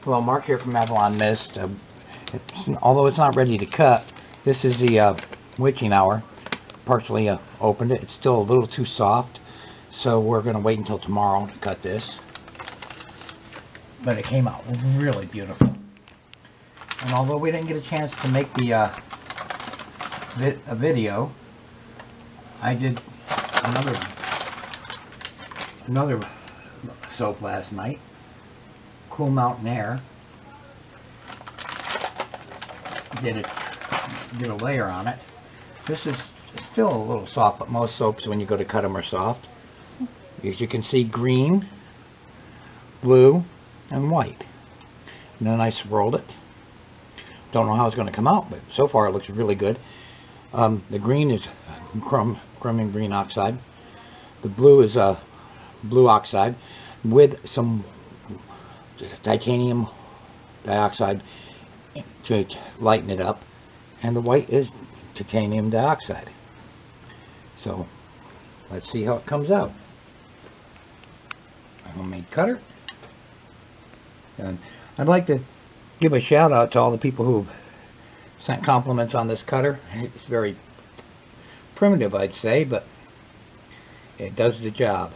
Hello, Mark here from Avalon Mist. Although it's not ready to cut, this is the witching hour. Partially opened it. It's still a little too soft, so we're going to wait until tomorrow to cut this. But it came out really beautiful. And although we didn't get a chance to make the a video, I did another soap last night. Cool Mountain Air. Did a layer on it. This is still a little soft, but most soaps when you go to cut them are soft. As you can see, green, blue, and white. And then I swirled it. Don't know how it's going to come out, but so far it looks really good. The green is chromium green oxide. The blue is blue oxide with some titanium dioxide to lighten it up, and the white is titanium dioxide. So let's see how it comes out. A homemade cutter. And I'd like to give a shout out to all the people who sent compliments on this cutter. It's very primitive, I'd say, but it does the job.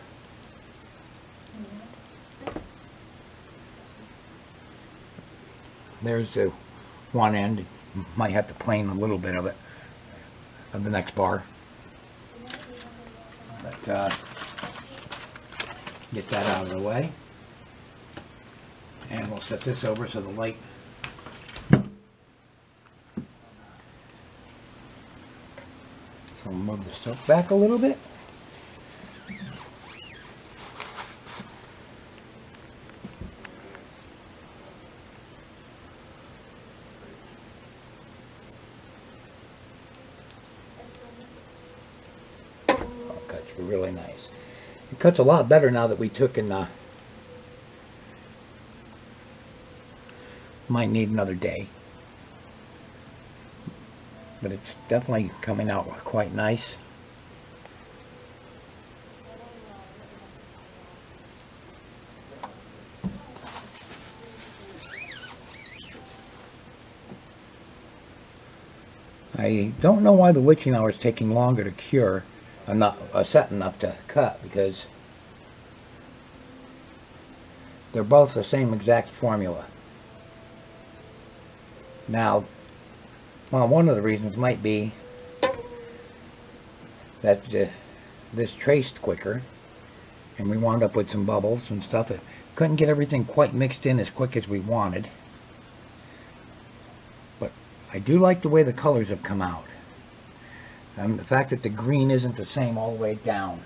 There's the one end. Might have to plane a little bit of it, of the next bar. But get that out of the way. And we'll set this over so the light so we'll move the soap back a little bit. Really nice. It cuts a lot better now that we took and might need another day, but it's definitely coming out quite nice. I don't know why the witching hour is taking longer to cure. I'm not set enough to cut because they're both the same exact formula. Now, well, one of the reasons might be that this traced quicker, and we wound up with some bubbles and stuff. It couldn't get everything quite mixed in as quick as we wanted. But I do like the way the colors have come out. The fact that the green isn't the same all the way down.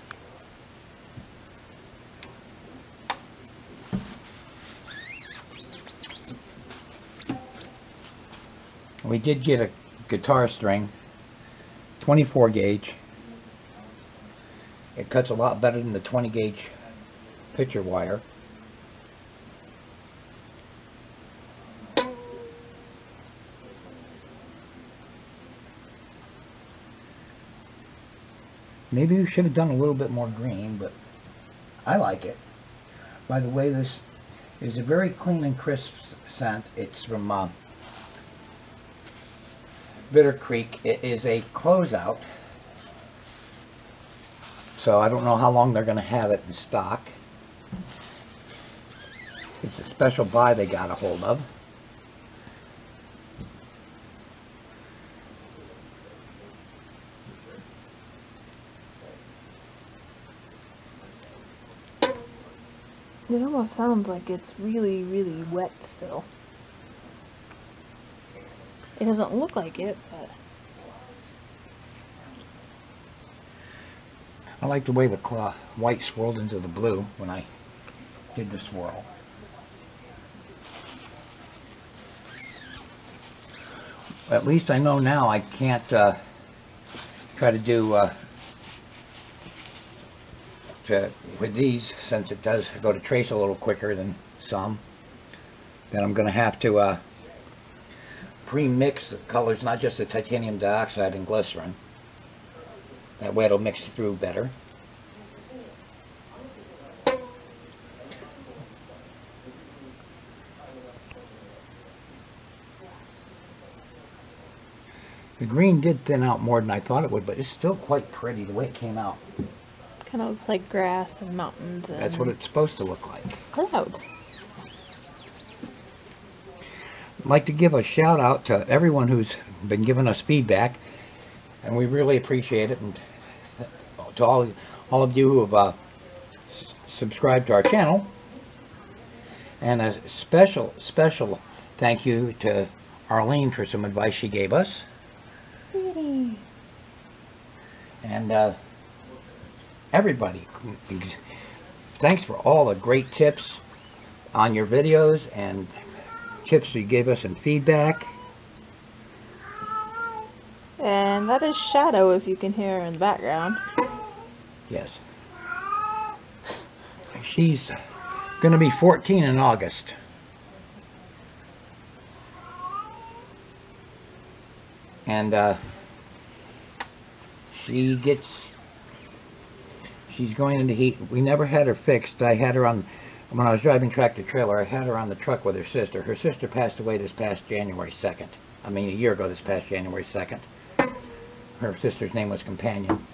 We did get a guitar string, 24 gauge. It cuts a lot better than the 20 gauge picture wire. Maybe we should have done a little bit more green, but I like it. By the way, this is a very clean and crisp scent. It's from Bitter Creek. It is a closeout, so I don't know how long they're going to have it in stock. It's a special buy they got a hold of. It almost sounds like it's really, really wet still. It doesn't look like it, but... I like the way the white swirled into the blue when I did the swirl. At least I know now I can't try to do with these, since it does go to trace a little quicker than some. Then I'm going to have to pre-mix the colors, not just the titanium dioxide and glycerin. That way it'll mix through better. The green did thin out more than I thought it would, but it's still quite pretty the way it came out. Kind of looks like grass and mountains and That's what it's supposed to look like. clouds. I'd like to give a shout out to everyone who's been giving us feedback, and we really appreciate it. And to all of you who have subscribed to our channel, and a special thank you to Arlene for some advice she gave us. Pretty. And everybody, thanks for all the great tips on your videos and tips you gave us and feedback. And that is Shadow, if you can hear her in the background. Yes. She's going to be 14 in August. And she's going into heat. We never had her fixed. I had her on, when I was driving tractor trailer, I had her on the truck with her sister. Her sister passed away this past January 2nd. I mean, a year ago this past January 2nd. Her sister's name was Companion.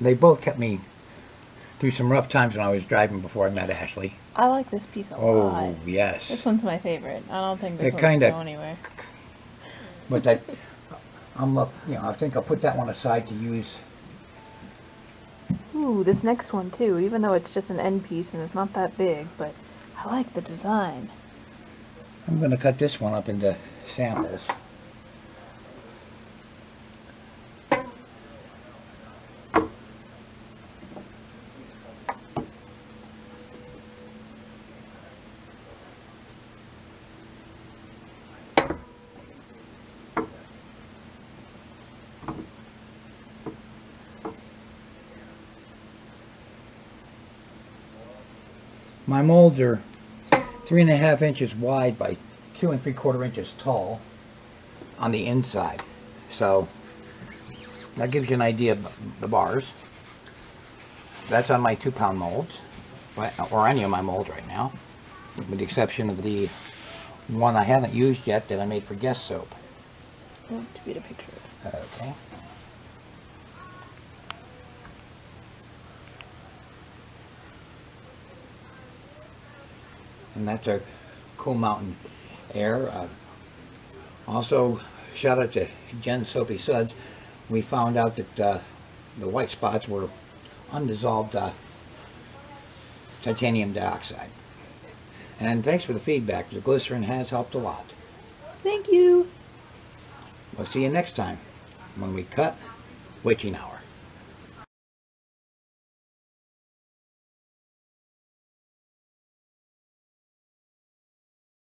They both kept me through some rough times when I was driving before I met Ashley. I like this piece a lot. Oh, yes. This one's my favorite. I don't think this It one's kinda- go anywhere. But I think I'll put that one aside to use. Ooh, this next one too, even though it's just an end piece and it's not that big, but I like the design. I'm going to cut this one up into samples. My molds are 3.5 inches wide by 2 3/4 inches tall on the inside. So that gives you an idea of the bars. That's on my 2-pound molds, or any of my molds right now, with the exception of the one I haven't used yet that I made for Guest Soap. I want to get a picture of it. Okay. And that's our Cool Mountain Air. Also, shout out to Jen Soapy Suds. We found out that the white spots were undissolved titanium dioxide. And thanks for the feedback. The glycerin has helped a lot. Thank you! We'll see you next time when we cut Witching Hour.